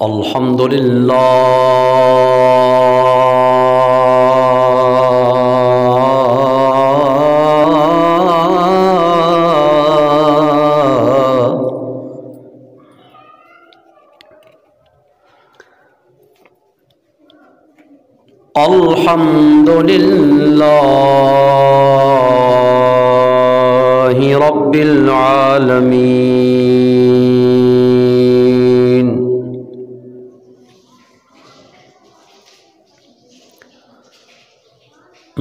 الحمد للہ الحمد للہ رب العالمین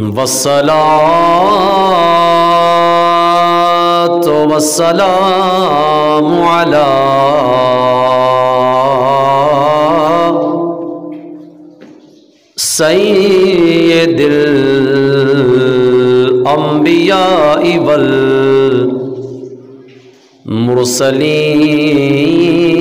والصلاة والسلام علی سید الانبیاء والمرسلین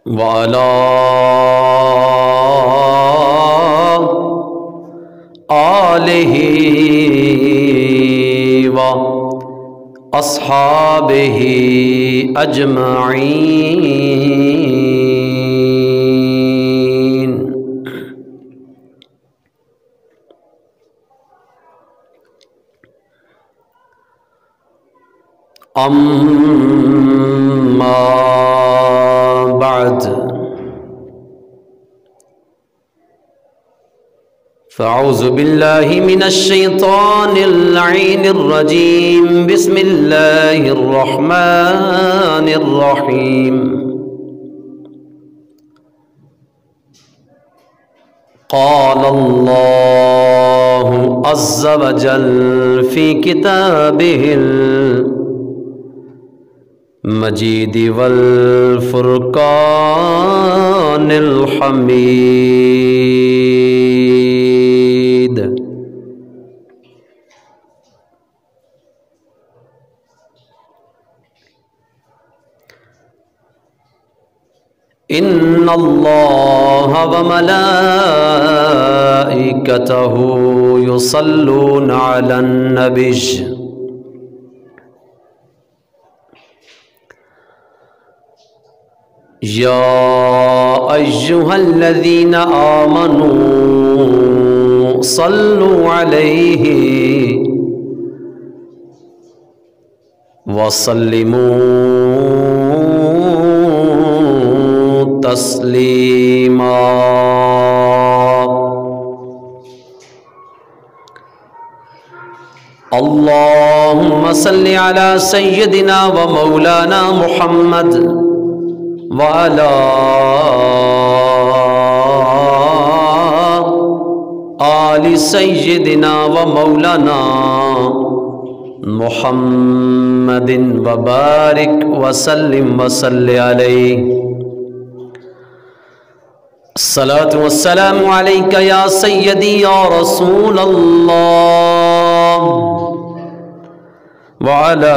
وعلی آلہ اصحابہ اجمعین اما بعد فاعوذ باللہ من الشیطان اللعین الرجیم بسم اللہ الرحمن الرحیم قال اللہ عز وجل فی کتابہ المجید والفرقان الحمید ان اللہ وملائکتہ یصلون علی النبی یا ایہا الذین آمنوا صلوا علیہ وسلموا تسلیما اللہم صل علی سیدنا و مولانا محمد وعلی آل سیدنا و مولانا محمد وبارک وسلم وصل علیہ الصلاة والسلام علیک یا سیدی یا رسول اللہ وعلی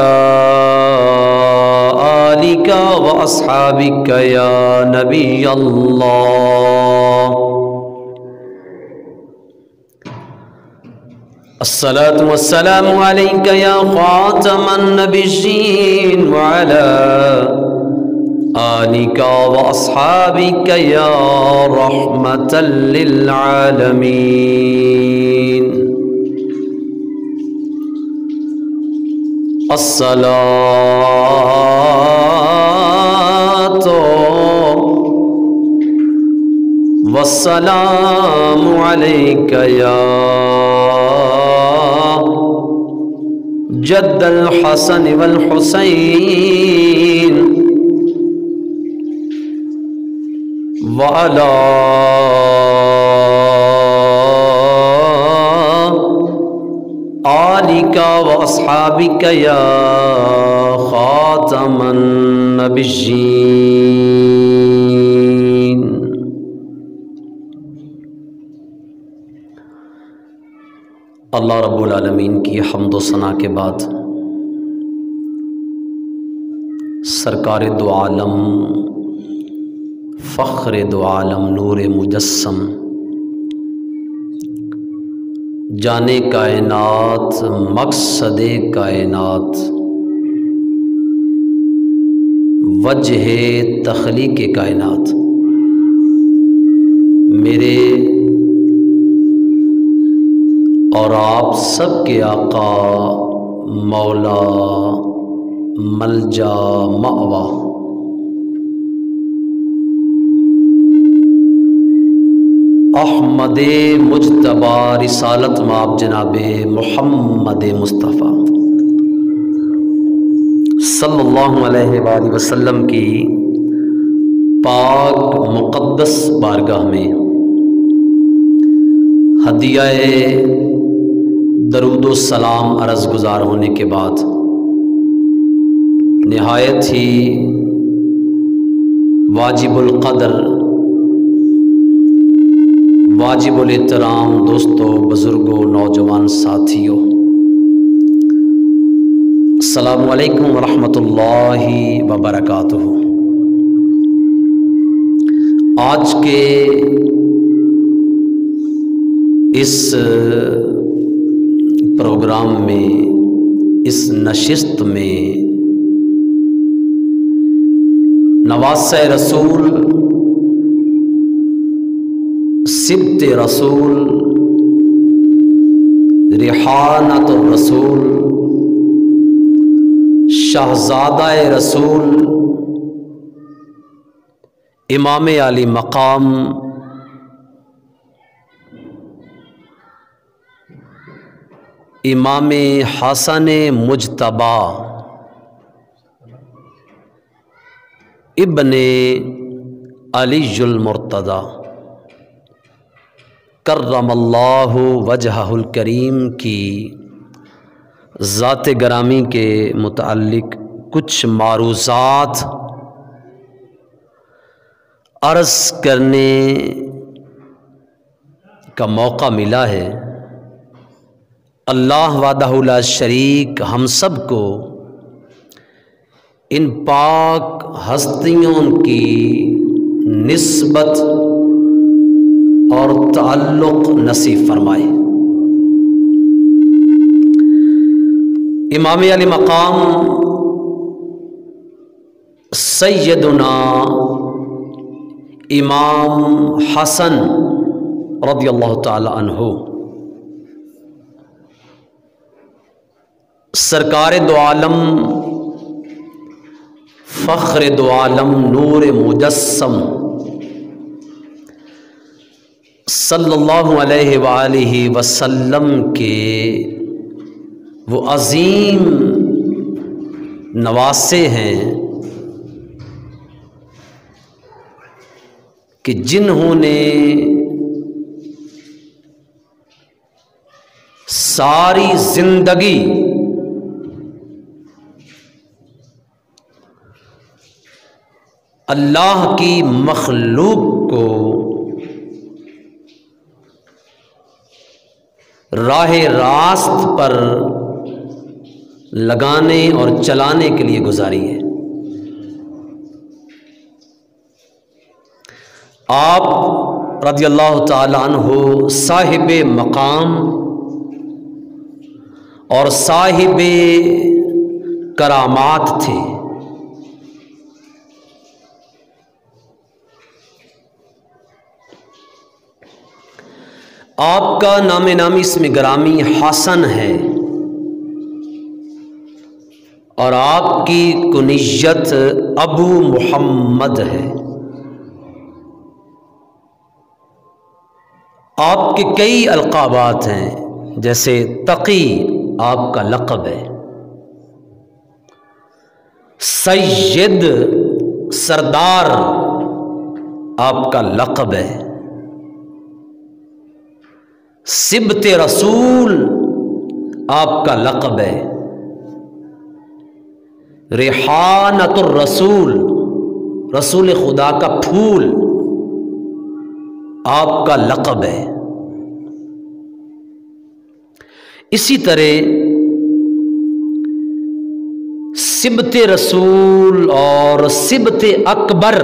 آلک و اصحابک یا نبی اللہ الصلاة والسلام علیک یا خاتم النبیین وعلی آلک و اصحابک یا رحمة للعالمین الصلاة والسلام علیک یا جد الحسن والحسین وعلی آلک و اصحابک یا خاتم النبیین اللہ رب العالمین کی حمد و ثنا کے بعد سرکار دو عالم فخر، فخر دو عالم، نور مجسم، جانے کائنات، مقصد کائنات، وجہ تخلیق کائنات، میرے اور آپ سب کے آقا، مولا، ملجا، مأوا، احمد مجتبی رسالت مآب جناب محمد مصطفیٰ صلی اللہ علیہ وآلہ وسلم کی پاک مقدس بارگاہ میں ہدیہ درود و سلام عرض گزار ہونے کے بعد نہایت ہی واجب القدر، واجب الاحترام دوستوں، بزرگوں، نوجوان ساتھیوں، السلام علیکم ورحمۃ اللہ وبرکاتہ۔ آج کے اس پروگرام میں، اس نشست میں نواسۂ رسول، سبط رسول، ریحانۃ الرسول، شہزادہ رسول، امام علی مقام امام حسن مجتبی ابن علی المرتضی کرم اللہ وجہہ الکریم کی ذات گرامی کے متعلق کچھ معروضات عرض کرنے کا موقع ملا ہے۔ اللہ وحدہ لا شریک ہم سب کو ان پاک ہستیوں کی نسبت اور تعلق نصیب فرمائے۔ امام علی مقام سیدنا امام حسن رضی اللہ تعالی عنہ سرکار دو عالم، فخر دو عالم، نور مجسم صلی اللہ علیہ وآلہ وسلم کے وہ عظیم نواسے ہیں کہ جنہوں نے ساری زندگی اللہ کی مخلوق کو راہ راست پر لگانے اور چلانے کے لیے گزاری ہے۔ آپ رضی اللہ تعالی عنہ صاحب مقام اور صاحب کرامات تھے۔ آپ کا نام نامی اسم گرامی حسن ہے اور آپ کی کنیت ابو محمد ہے۔ آپ کے کئی القابات ہیں، جیسے تقی آپ کا لقب ہے، سید سردار آپ کا لقب ہے، سبط رسول آپ کا لقب ہے، ریحانۃ الرسول رسول خدا کا پھول آپ کا لقب ہے۔ اسی طرح سبط رسول اور سبط اکبر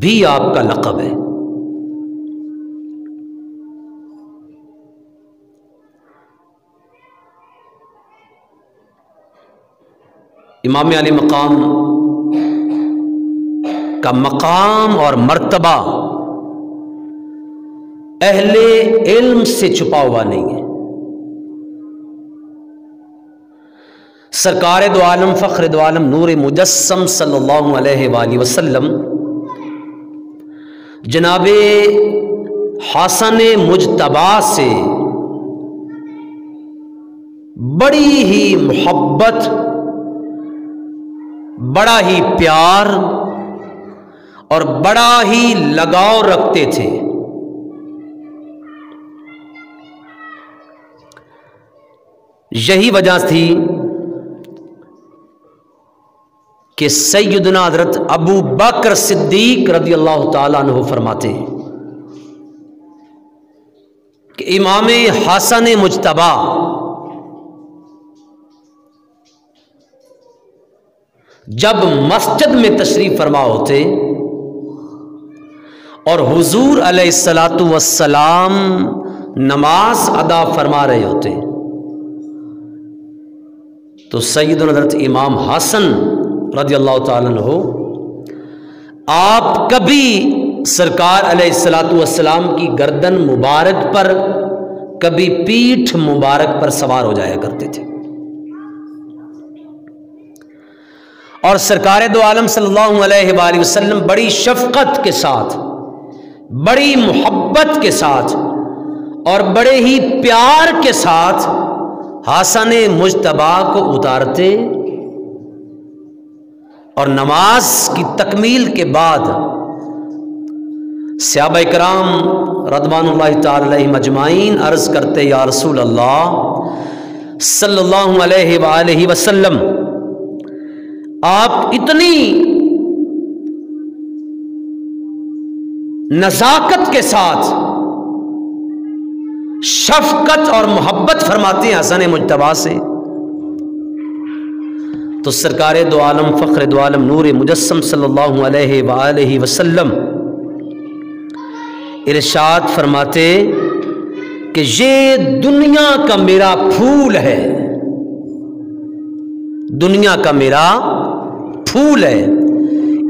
بھی آپ کا لقب ہے۔ امام علی مقام کا مقام اور مرتبہ اہل علم سے چھپا ہوا نہیں ہے۔ سرکار دو عالم فخر دو عالم نور مجسم صلی اللہ علیہ وآلہ وسلم جناب حسن مجتبی سے بڑی ہی محبت، بڑا ہی پیار اور بڑا ہی لگاؤ رکھتے تھے۔ یہی وجہ تھی کہ سیدنا حضرت ابو بکر صدیق رضی اللہ تعالیٰ عنہ فرماتے ہیں کہ امام حسن مجتبی جب مسجد میں تشریف فرما ہوتے اور حضور علیہ الصلاۃ والسلام نماز ادا فرما رہے ہوتے تو سیدنا حضرت امام حسن رضی اللہ تعالیٰ عنہ آپ کبھی سرکار علیہ الصلاۃ والسلام کی گردن مبارک پر، کبھی پیٹھ مبارک پر سوار ہو جایا کرتے تھے، اور سرکار دو عالم صلی اللہ علیہ وآلہ وسلم بڑی شفقت کے ساتھ، بڑی محبت کے ساتھ اور بڑے ہی پیار کے ساتھ حسن مجتبی کو اتارتے اور نماز کی تکمیل کے بعد صحابہ کرام رضوان اللہ تعالی علیہم اجمعین عرض کرتے یا رسول اللہ صلی اللہ علیہ وآلہ وسلم، آپ اتنی نزاکت کے ساتھ شفقت اور محبت فرماتے ہیں حسن مجتبی سے، تو سرکار دو عالم فخر دو عالم نور مجسم صلی اللہ علیہ وآلہ وسلم ارشاد فرماتے کہ یہ دنیا کا میرا پھول ہے، دنیا کا میرا پھول ہے،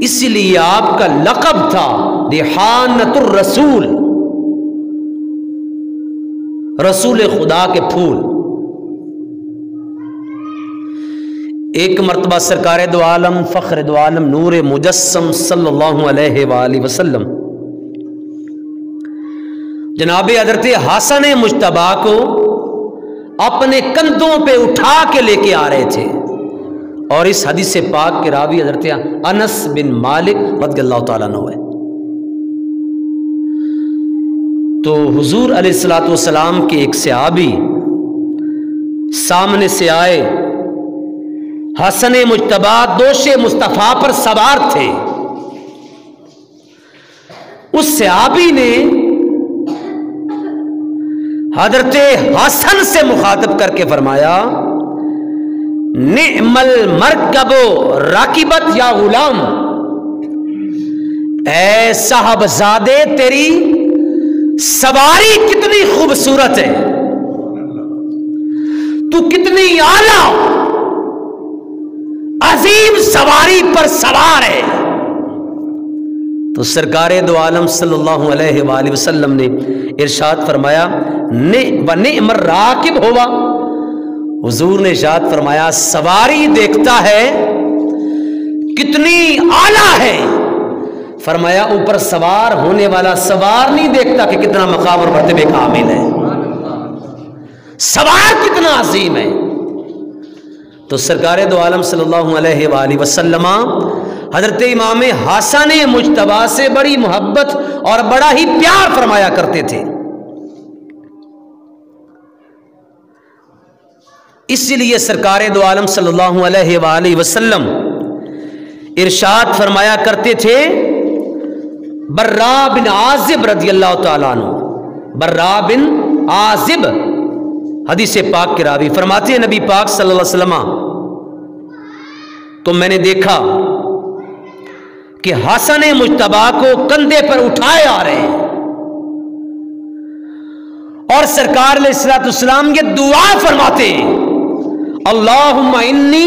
اسی لیے آپ کا لقب تھا ریحانۃ الرسول، رسول خدا کے پھول۔ ایک مرتبہ سرکار دو عالم فخر دو عالم نور مجسم صلی اللہ علیہ وآلہ وسلم جناب حضرت حسن مجتبی کو اپنے کندھوں پہ اٹھا کے لے کے آ رہے تھے، اور اس حدیث پاک کے راوی حضرت انس بن مالک رضی اللہ تعالیٰ عنہ ہے۔ تو حضور علیہ الصلوۃ والسلام کے ایک صحابی سامنے سے آئے، حسن مجتبی دوش مصطفیٰ پر سوار تھے، اس صحابی نے حضرت حسن سے مخاطب کر کے فرمایا نعم المرکب راکبت یا غلام، اے صاحبزادے تیری سواری کتنی خوبصورت ہے، تو کتنی اعلیٰ عظیم سواری پر سوار ہے۔ تو سرکار دو عالم صلی اللہ علیہ وآلہ وسلم نے ارشاد فرمایا وَنِعْمَ الرَّاكِبُ ہوا، حضور نے ارشاد فرمایا سواری دیکھتا ہے کتنی اعلیٰ ہے، فرمایا اوپر سوار ہونے والا سوار نہیں دیکھتا کہ کتنا مقام اور مرتبے کا حامل ہے، سوار کتنا عظیم ہے۔ تو سرکار دو عالم صلی اللہ علیہ وآلہ وسلم حضرت امام حسن مجتبی سے بڑی محبت اور بڑا ہی پیار فرمایا کرتے تھے، اسی لیے سرکار دو عالم صلی اللہ علیہ وآلہ وسلم ارشاد فرمایا کرتے تھے، برا بن عازب رضی اللہ تعالیٰ عنہ، برا بن عازب حدیث پاک کے راوی فرماتے ہیں نبی پاک صلی اللہ علیہ وسلم تو میں نے دیکھا کہ حسن مجتبی کو کندھے پر اٹھائے آ رہے ہیں، اور سرکار علیہ الصلوۃ والسلام یہ دعا فرماتے ہیں اللہم انی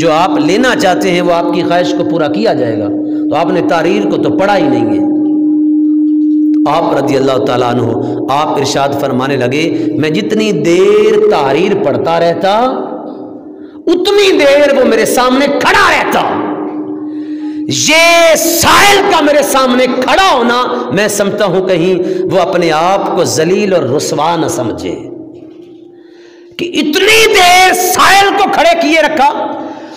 جو آپ لینا چاہتے ہیں وہ آپ کی خواہش کو پورا کیا جائے گا۔ تو آپ نے تحریر کو تو پڑھا ہی نہیں ہے۔ آپ رضی اللہ تعالیٰ عنہ آپ ارشاد فرمانے لگے میں جتنی دیر تحریر پڑھتا رہتا اتنی دیر وہ میرے سامنے کھڑا رہتا۔ یہ سائل کا میرے سامنے کھڑا ہونا میں سمجھتا ہوں کہیں وہ اپنے آپ کو ذلیل اور رسوا نہ سمجھے کہ اتنی دیر سائل کو کھڑے کیے رکھا۔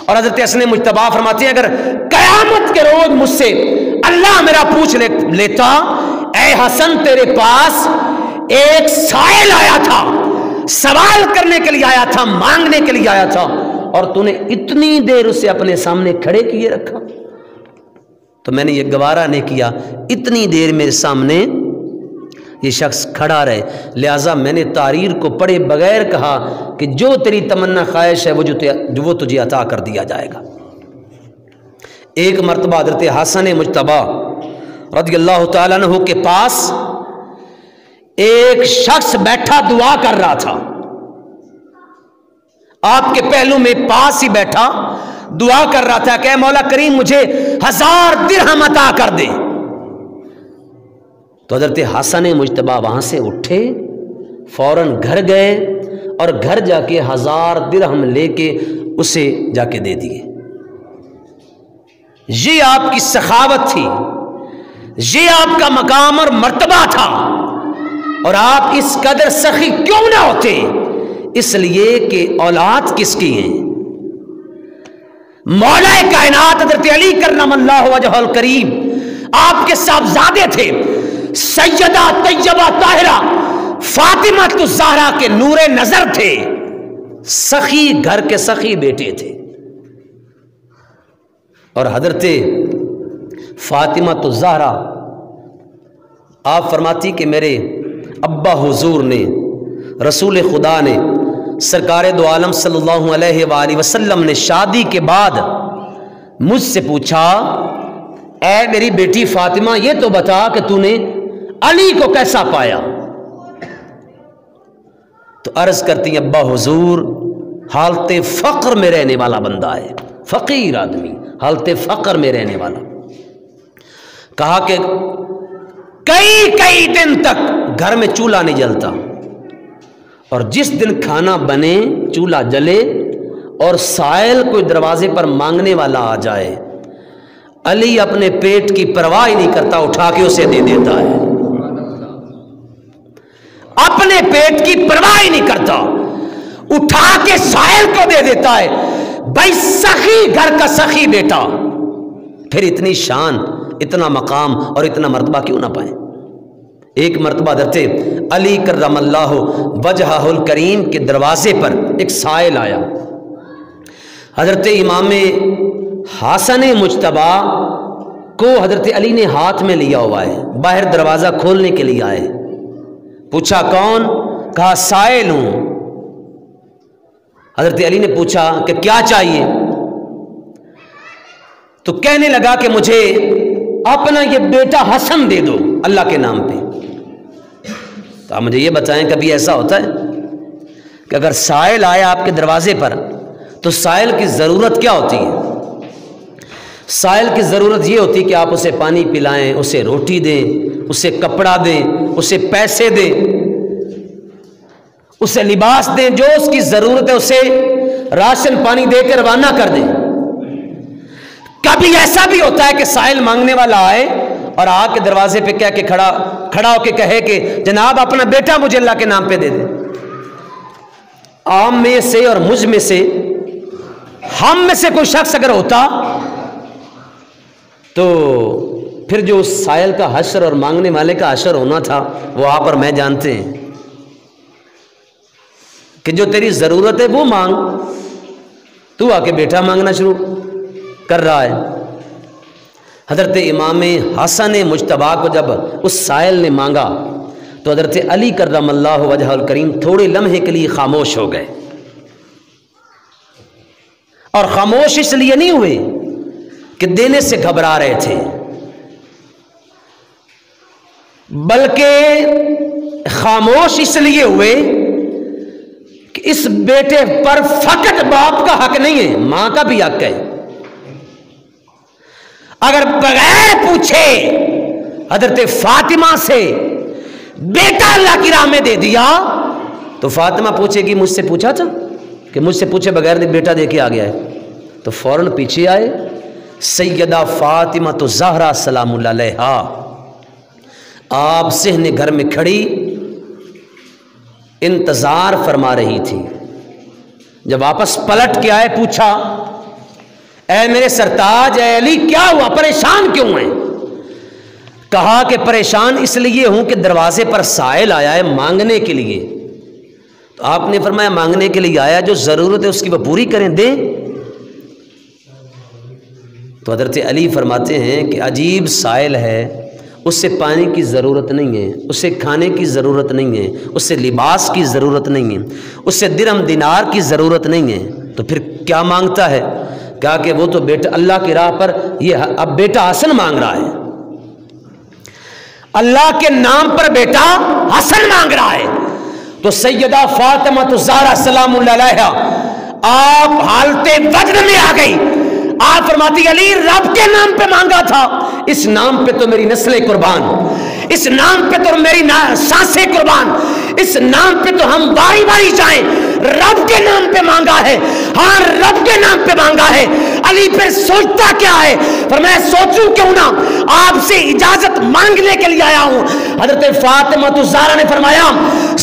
اور حضرت حسن مجتبیٰ فرماتے ہیں اگر قیامت کے روز مجھ سے اللہ میرا پوچھ لیتا اے حسن تیرے پاس ایک سائل آیا تھا، سوال کرنے کے لیے آیا تھا، مانگنے کے لیے آیا تھا، اور تو نے اتنی دیر اسے اپنے سامنے کھڑے کیے رکھا، تو میں نے یہ گوارا نہیں کیا اتنی دیر میرے سامنے یہ شخص کھڑا رہے، لہٰذا میں نے تحریر کو پڑھے بغیر کہا کہ جو تیری تمنا خواہش ہے وہ تجھے عطا کر دیا جائے گا۔ ایک مرتبہ حضرت حسن مجتبیٰ رضی اللہ تعالیٰ عنہ کے پاس ایک شخص بیٹھا دعا کر رہا تھا، آپ کے پہلو میں پاس ہی بیٹھا دعا کر رہا تھا کہ اے مولا کریم مجھے 1000 درہم عطا کر دے۔ تو حضرت حسن مجتبیٰ وہاں سے اٹھے، فوراً گھر گئے اور گھر جا کے 1000 درہم لے کے اسے جا کے دے دیے۔ یہ آپ کی سخاوت تھی، یہ آپ کا مقام اور مرتبہ تھا، اور آپ اس قدر سخی کیوں نہ ہوتے؟ اس لیے کہ اولاد کس کی ہیں؟ مولا کائنات حضرت علی کرم اللہ وجہہ الکریم آپ کے صاحبزادے تھے، سیدہ طیبہ طاہرہ فاطمہ الزہرا کے نور نظر تھے، سخی گھر کے سخی بیٹے تھے، اور حضرت فاطمہ الزہرا آپ فرماتی کہ میرے ابا حضور نے، رسول خدا نے، سرکار دو عالم صلی اللہ علیہ وآلہ وسلم نے شادی کے بعد مجھ سے پوچھا اے میری بیٹی فاطمہ یہ تو بتا کہ تو نے علی کو کیسا پایا؟ تو عرض کرتی ابا حضور حالت فقر میں رہنے والا بندہ ہے، فقیر آدمی، حالت فقر میں رہنے والا۔ کہا کہ کئی دن تک گھر میں چولہا نہیں جلتا، اور جس دن کھانا بنے چولہا جلے اور سائل کوئی دروازے پر مانگنے والا آ جائے، علی اپنے پیٹ کی پرواہ نہیں کرتا، اٹھا کے اسے دے دیتا ہے، اپنے پیٹ کی پرواہ نہیں کرتا، اٹھا کے سائل کو دے دیتا ہے۔ بھائی سخی گھر کا سخی بیٹا پھر اتنی شان، اتنا مقام اور اتنا مرتبہ کیوں نہ پائے؟ ایک مرتبہ حضرت علی کرم اللہ وجہہ الکریم کے دروازے پر ایک سائل آیا، حضرت امام حسن مجتبیٰ کو حضرت علی نے ہاتھ میں لیا ہوا ہے، باہر دروازہ کھولنے کے لیے آئے، پوچھا کون؟ کہا سائل ہوں۔ حضرت علی نے پوچھا کہ کیا چاہیے؟ تو کہنے لگا کہ مجھے اپنا یہ بیٹا حسن دے دو اللہ کے نام پہ۔ تو آپ مجھے یہ بتائیں کبھی ایسا ہوتا ہے کہ اگر سائل آئے آپ کے دروازے پر تو سائل کی ضرورت کیا ہوتی ہے؟ سائل کی ضرورت یہ ہوتی ہے کہ آپ اسے پانی پلائیں، اسے روٹی دیں، اسے کپڑا دیں، اسے پیسے دیں، اسے لباس دیں، جو اس کی ضرورت ہے اسے راشن پانی دے کے روانہ کر دیں۔ کبھی ایسا بھی ہوتا ہے کہ سائل مانگنے والا آئے اور آ کے دروازے پہ کہہ کے کھڑا ہو کے کہے کہ جناب اپنا بیٹا مجھے اللہ کے نام پہ دے دیں۔ عام میں سے اور مجھ میں سے، ہم میں سے کوئی شخص اگر ہوتا تو پھر جو اس سائل کا حشر اور مانگنے والے کا حشر ہونا تھا وہ آپ اور میں جانتے ہیں کہ جو تیری ضرورت ہے وہ مانگ، تو آ کے بیٹا مانگنا شروع کر رہا ہے۔ حضرت امام حسن مجتبیٰ کو جب اس سائل نے مانگا تو حضرت علی کرم اللہ وجہہ الکریم تھوڑے لمحے کے لیے خاموش ہو گئے، اور خاموش اس لیے نہیں ہوئے کہ دینے سے گھبرا رہے تھے، بلکہ خاموش اس لیے ہوئے کہ اس بیٹے پر فقط باپ کا حق نہیں ہے، ماں کا بھی حق ہے۔ اگر بغیر پوچھے حضرت فاطمہ سے بیٹا اللہ کی راہ میں دے دیا تو فاطمہ پوچھے گی مجھ سے پوچھا تھا؟ کہ مجھ سے پوچھے بغیر بیٹا دے کے آ گیا ہے؟ تو فوراً پیچھے آئے سیدہ فاطمہ تو زہرا سلام اللہ علیہا، آپ صحن گھر میں کھڑی انتظار فرما رہی تھی۔ جب واپس پلٹ کے آئے پوچھا اے میرے سرتاج، اے علی کیا ہوا، پریشان کیوں ہیں؟ کہا کہ پریشان اس لیے ہوں کہ دروازے پر سائل آیا ہے مانگنے کے لیے۔ تو آپ نے فرمایا مانگنے کے لیے آیا، جو ضرورت ہے اس کی وہ پوری کریں، دیں۔ تو حضرت علی فرماتے ہیں کہ عجیب سائل ہے، اس سے پانی کی ضرورت نہیں ہے، اس سے کھانے کی ضرورت نہیں ہے، اس سے لباس کی ضرورت نہیں ہے، اس سے درہم دینار کی ضرورت نہیں ہے، تو پھر کیا مانگتا ہے؟ کہا کہ وہ تو بیٹا اللہ کی راہ پر یہ اب بیٹا حسن مانگ رہا ہے، اللہ کے نام پر بیٹا حسن مانگ رہا ہے۔ تو سیدہ فاطمہ تو زہرا سلام اللہ علیہا آپ حالت وجد میں آ گئی۔ آپ فرماتی علی رب کے نام پہ مانگا تھا، اس نام پہ تو میری نسلیں قربان، اس نام پہ تو میری سانسیں قربان، اس نام پہ تو ہم باری باری جائیں، رب کے نام پہ مانگا ہے، ہاں رب کے نام پہ مانگا ہے۔ علی پھر سوچتا کیا ہے؟ فرمایا سوچوں کیوں نہ، آپ سے اجازت مانگنے کے لیے آیا ہوں۔ حضرت فاطمہ تو زہرا نے فرمایا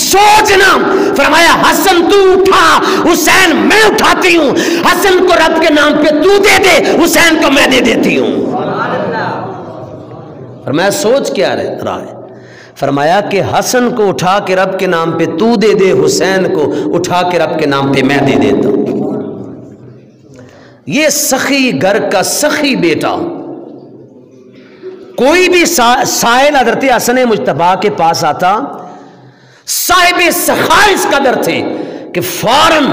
سوچنا، فرمایا حسن تو اٹھا، حسین میں اٹھاتی ہوں، حسن کو رب کے نام پہ تو دے دے، حسین کو میں دے دیتی ہوں۔ فرمایا سوچ کیا رہا ہے؟ فرمایا کہ حسن کو اٹھا کے رب کے نام پہ تو دے دے، حسین کو اٹھا کے رب کے نام پہ میں دے دیتا ہوں۔ یہ سخی گھر کا سخی بیٹا، کوئی بھی سائل حضرت حسن مجتبیٰ کے پاس آتا، صاحب سخا اس قدر تھے کہ فوراً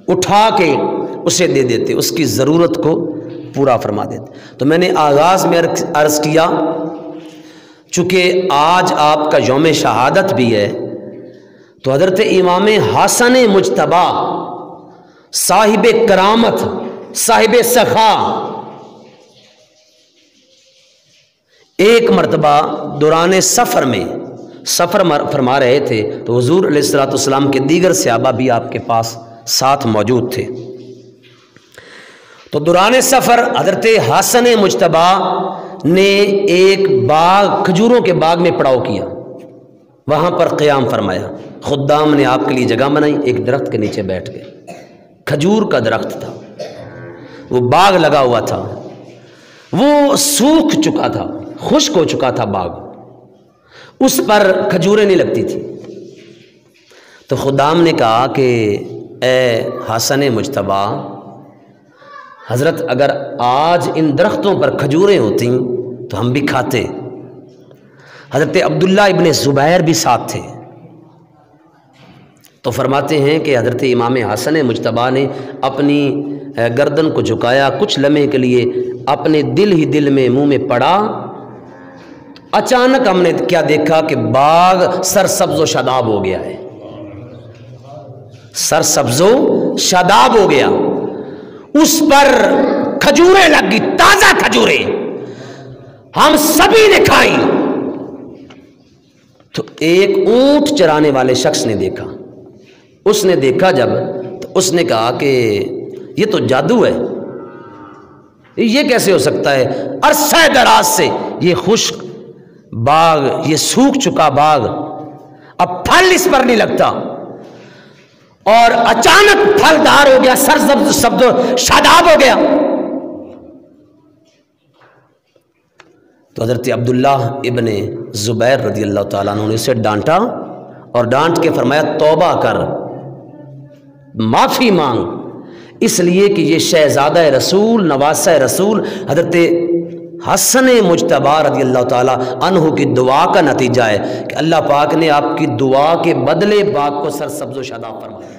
اٹھا کے اسے دے دیتے، اس کی ضرورت کو پورا فرما دیتے۔ تو میں نے آغاز میں عرض کیا چونکہ آج آپ کا یوم شہادت بھی ہے، تو حضرت امام حسن مجتبیٰ صاحب کرامت، صاحب سخا، ایک مرتبہ دوران سفر میں سفر فرما رہے تھے تو حضور علیہ الصلوۃ والسلام کے دیگر صحابہ بھی آپ کے پاس ساتھ موجود تھے۔ تو دوران سفر حضرت حسن مجتبیٰ نے ایک باغ، کھجوروں کے باغ میں پڑاؤ کیا، وہاں پر قیام فرمایا، خدام نے آپ کے لیے جگہ بنائی، ایک درخت کے نیچے بیٹھ گئے، کھجور کا درخت تھا، وہ باغ لگا ہوا تھا، وہ سوکھ چکا تھا، خشک ہو چکا تھا باغ، اس پر کھجوریں نہیں لگتی تھی۔ تو خدام نے کہا کہ اے حسن مجتبیٰ، حضرت اگر آج ان درختوں پر کھجوریں ہوتی تو ہم بھی کھاتے۔ حضرت عبداللہ ابن زبیر بھی ساتھ تھے۔ تو فرماتے ہیں کہ حضرت امام حسن مجتبیٰ نے اپنی گردن کو جھکایا، کچھ لمحے کے لیے اپنے دل ہی دل میں منہ میں پڑا، اچانک ہم نے کیا دیکھا کہ باغ سرسبز و شاداب ہو گیا ہے، سرسبز و شاداب ہو گیا، اس پر کھجوریں لگ گئی، تازہ کھجوریں، ہم سبھی نے کھائی۔ تو ایک اونٹ چرانے والے شخص نے دیکھا، اس نے دیکھا جب، تو اس نے کہا کہ یہ تو جادو ہے، یہ کیسے ہو سکتا ہے؟ عرصہ دراز سے یہ خشک باغ، یہ سوکھ چکا باغ، اب پھل اس پر نہیں لگتا، اور اچانک پھلدار ہو گیا، سبز و شاداب ہو گیا۔ تو حضرت عبداللہ ابن زبیر رضی اللہ تعالیٰ عنہ نے اسے ڈانٹا اور ڈانٹ کے فرمایا توبہ کر، معافی مانگ، اس لیے کہ یہ شہزادہ رسول، نواسہ رسول حضرت حسن مجتبیٰ رضی اللہ تعالیٰ عنہ کی دعا کا نتیجہ ہے کہ اللہ پاک نے آپ کی دعا کے بدلے باغ کو سرسبز و شاداب فرمایا۔